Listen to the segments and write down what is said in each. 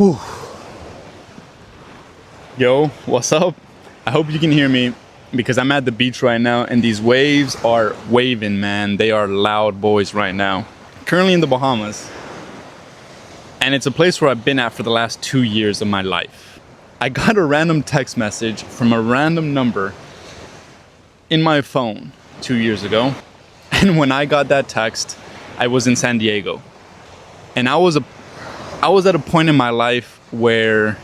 Whew. Yo, what's up? I hope you can hear me because I'm at the beach right now and these waves are waving, man. They are loud boys right now. Currently in the Bahamas. And it's a place where I've been at for the last 2 years of my life. I got a random text message from a random number in my phone 2 years ago. And when I got that text, I was in San Diego. And I was at a point in my life where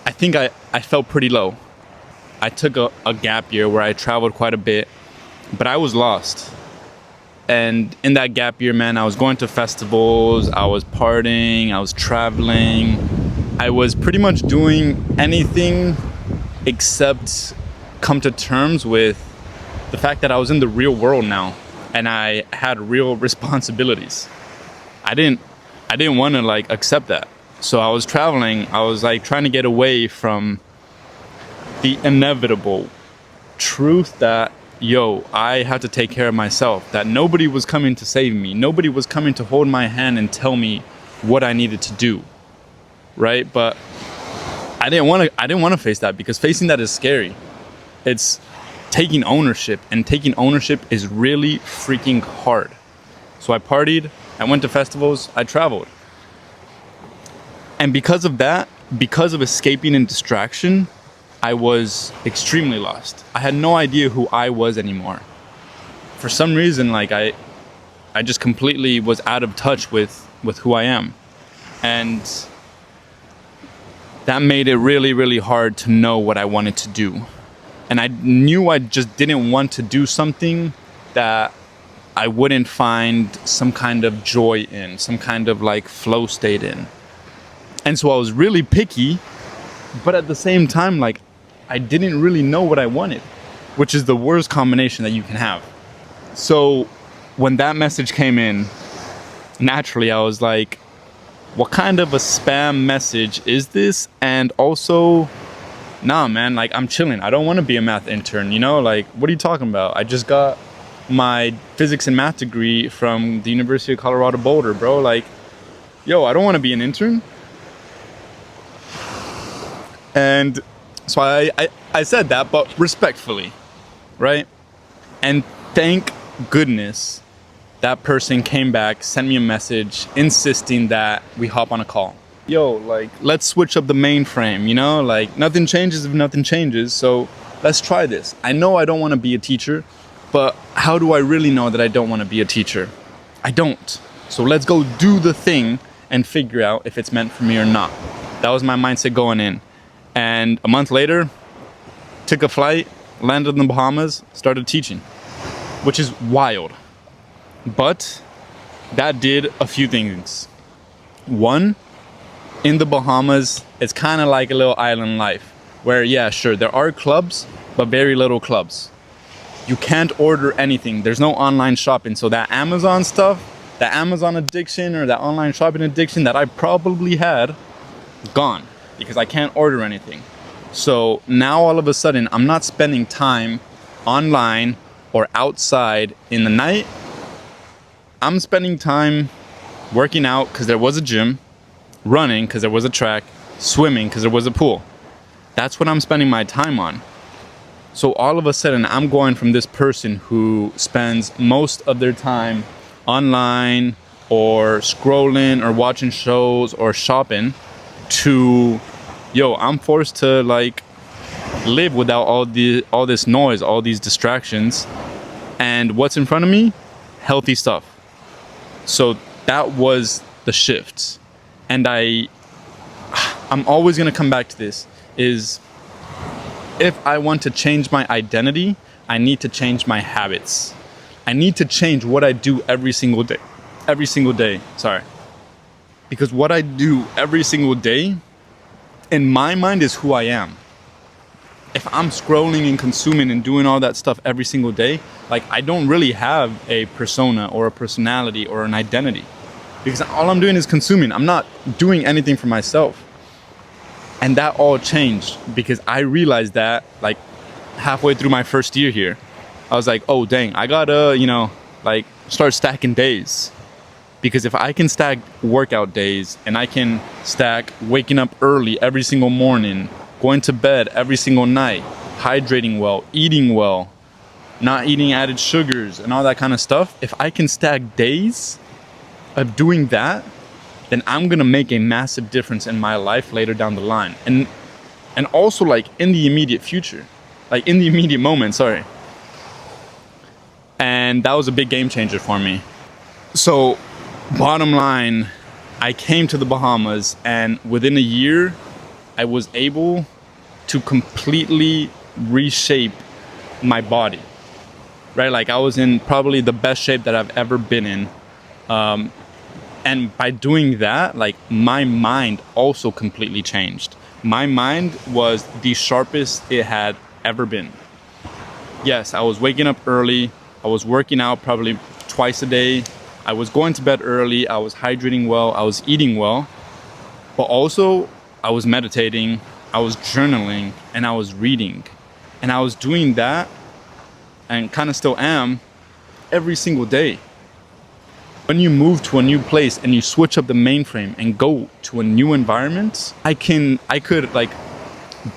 I think I felt pretty low. I took a gap year where I traveled quite a bit, but I was lost. And in that gap year, man, I was going to festivals, I was partying, I was traveling. I was pretty much doing anything except come to terms with the fact that I was in the real world now and I had real responsibilities. I didn't want to accept that. So I was traveling, I was trying to get away from the inevitable truth that, I had to take care of myself, that nobody was coming to save me. Nobody was coming to hold my hand and tell me what I needed to do, right? But I didn't want to face that because facing that is scary. It's taking ownership, and taking ownership is really freaking hard. So I partied, I went to festivals, I traveled. And because of that, because of escaping and distraction, I was extremely lost. I had no idea who I was anymore. For some reason, I just completely was out of touch with who I am. And that made it really, really hard to know what I wanted to do. And I knew I just didn't want to do something that I wouldn't find some kind of joy in, some kind of flow state in. And so I was really picky, but at the same time, I didn't really know what I wanted, which is the worst combination that you can have. So when that message came in, naturally I was like, what kind of a spam message is this? And also, nah, man, I'm chilling. I don't want to be a math intern, what are you talking about? I just got my physics and math degree from the University of Colorado Boulder, bro. I don't want to be an intern. And so I said that, but respectfully, right? And thank goodness that person came back, sent me a message insisting that we hop on a call. Let's switch up the mainframe, nothing changes if nothing changes. So let's try this. I know I don't want to be a teacher, but how do I really know that I don't want to be a teacher? I don't. So let's go do the thing and figure out if it's meant for me or not. That was my mindset going in. And a month later, took a flight, landed in the Bahamas, started teaching, which is wild. But that did a few things. One, in the Bahamas, it's kind of like a little island life where, yeah, sure, there are clubs, but very little clubs. You can't order anything. There's no online shopping. So that Amazon stuff, that Amazon addiction or that online shopping addiction that I probably had, gone. Because I can't order anything. So now all of a sudden, I'm not spending time online or outside in the night. I'm spending time working out because there was a gym, running because there was a track, swimming because there was a pool. That's what I'm spending my time on. So all of a sudden, I'm going from this person who spends most of their time online or scrolling or watching shows or shopping to, I'm forced to live without all this noise, all these distractions. And what's in front of me? Healthy stuff. So that was the shift. And I'm always going to come back to this, is if I want to change my identity, I need to change my habits. I need to change what I do every single day. Because what I do every single day, in my mind, is who I am. If I'm scrolling and consuming and doing all that stuff every single day, I don't really have a persona or a personality or an identity. Because all I'm doing is consuming. I'm not doing anything for myself. And that all changed because I realized that halfway through my first year here, I was like, oh dang, I gotta, start stacking days. Because if I can stack workout days and I can stack waking up early every single morning, going to bed every single night, hydrating well, eating well, not eating added sugars and all that kind of stuff, if I can stack days of doing that, then I'm gonna make a massive difference in my life later down the line. And also like in the immediate future, like in the immediate moment, sorry. And that was a big game changer for me. So bottom line, I came to the Bahamas, and within a year, I was able to completely reshape my body, right? Like I was in probably the best shape that I've ever been in. And by doing that, like my mind also completely changed. My mind was the sharpest it had ever been. Yes, I was waking up early. I was working out probably twice a day. I was going to bed early, I was hydrating well, I was eating well, but also I was meditating, I was journaling, and I was reading. And I was doing that, and kind of still am, every single day. When you move to a new place and you switch up the mainframe and go to a new environment, I could like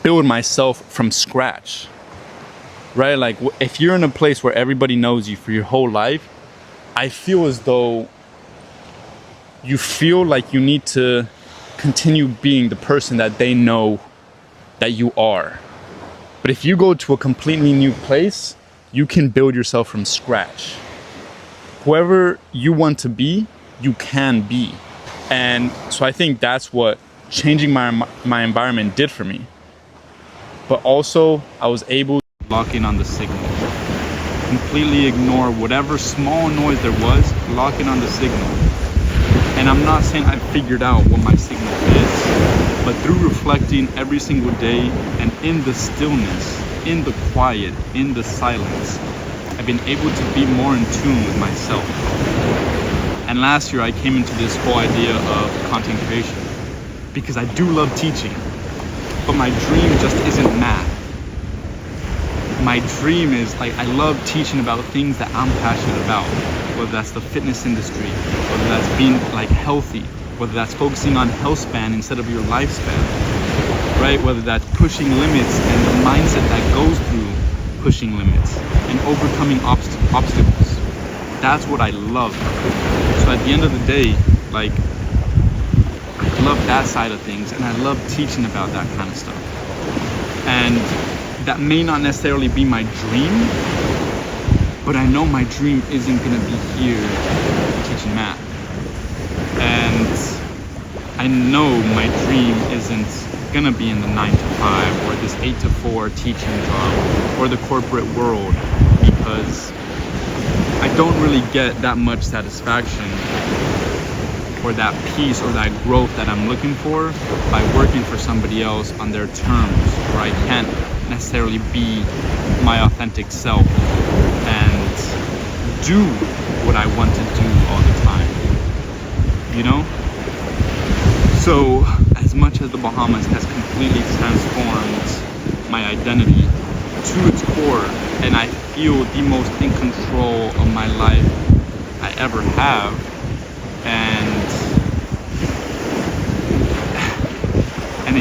build myself from scratch, right? Like if you're in a place where everybody knows you for your whole life, I feel as though you feel like you need to continue being the person that they know that you are. But if you go to a completely new place, you can build yourself from scratch. Whoever you want to be, you can be. And so I think that's what changing my environment did for me. But also, I was able to lock in on the signal. Completely ignore whatever small noise there was, lock in on the signal. And I'm not saying I figured out what my signal is, but through reflecting every single day and in the stillness, in the quiet, in the silence, I've been able to be more in tune with myself. And last year I came into this whole idea of content creation because I do love teaching, but my dream just isn't math. My dream is like I love teaching about things that I'm passionate about, whether that's the fitness industry, whether that's being like healthy, whether that's focusing on health span instead of your lifespan, right? Whether that's pushing limits and the mindset that goes through pushing limits and overcoming obstacles. That's what I love. So at the end of the day, like I love that side of things, and I love teaching about that kind of stuff. And that may not necessarily be my dream, but I know my dream isn't gonna be here teaching math. And I know my dream isn't gonna be in the 9 to 5 or this 8 to 4 teaching job or the corporate world, because I don't really get that much satisfaction or that peace or that growth that I'm looking for by working for somebody else on their terms, where I can't necessarily be my authentic self and do what I want to do all the time, you know? So as much as the Bahamas has completely transformed my identity to its core, and I feel the most in control of my life I ever have, and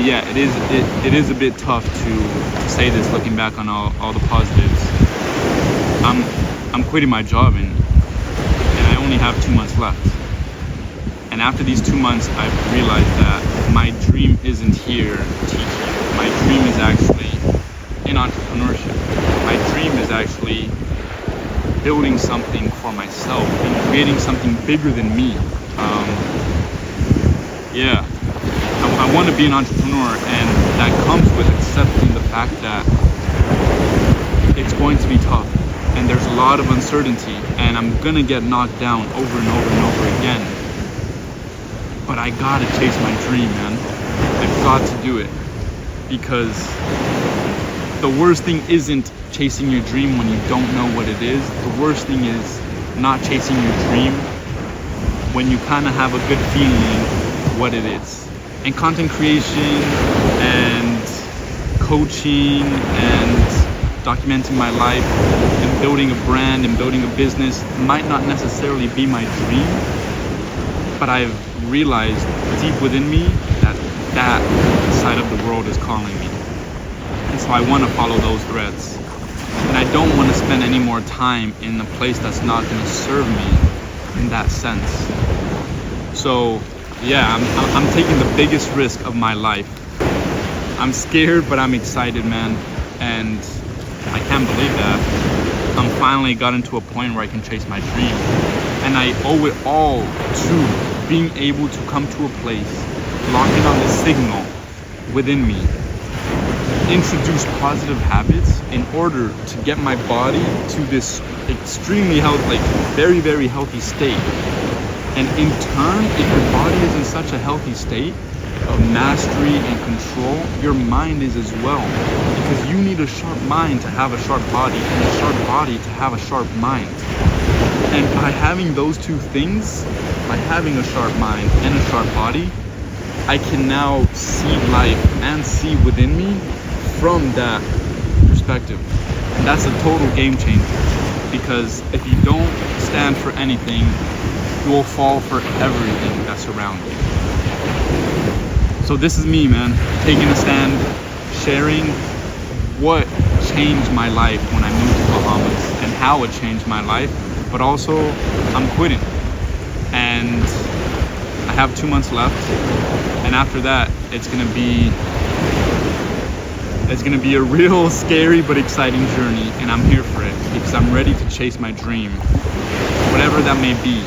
yeah, it is a bit tough to say this looking back on all the positives. I'm quitting my job and I only have 2 months left. And after these 2 months, I've realized that my dream isn't here teaching. My dream is actually in entrepreneurship. My dream is actually building something for myself and creating something bigger than me. I want to be an entrepreneur, and that comes with accepting the fact that it's going to be tough and there's a lot of uncertainty, and I'm gonna get knocked down over and over and over again. But I gotta chase my dream, man. I've got to do it, because the worst thing isn't chasing your dream when you don't know what it is. The worst thing is not chasing your dream when you kind of have a good feeling what it is. And content creation and coaching and documenting my life and building a brand and building a business might not necessarily be my dream, but I've realized deep within me that that side of the world is calling me. And so I want to follow those threads. And I don't want to spend any more time in a place that's not going to serve me in that sense. So yeah, I'm taking the biggest risk of my life. I'm scared, but I'm excited, man. And I can't believe that. I'm finally gotten to a point where I can chase my dream. And I owe it all to being able to come to a place, lock in on the signal within me, introduce positive habits in order to get my body to this extremely healthy, like very, very healthy state. And in turn, if your body is in such a healthy state of mastery and control, your mind is as well. Because you need a sharp mind to have a sharp body, and a sharp body to have a sharp mind. And by having those two things, by having a sharp mind and a sharp body, I can now see life and see within me from that perspective. And that's a total game changer. Because if you don't stand for anything, you will fall for everything that's around you. So this is me, man, taking a stand, sharing what changed my life when I moved to Bahamas and how it changed my life. But also, I'm quitting. And I have 2 months left. And after that, it's gonna be a real scary but exciting journey, and I'm here for it because I'm ready to chase my dream. Whatever that may be,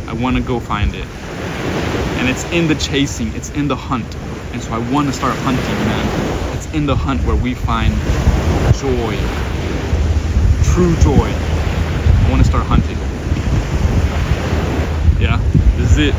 I want to go find it. And it's in the chasing, it's in the hunt. And so I want to start hunting, man. It's in the hunt where we find joy, true joy. I want to start hunting. Yeah, this is it.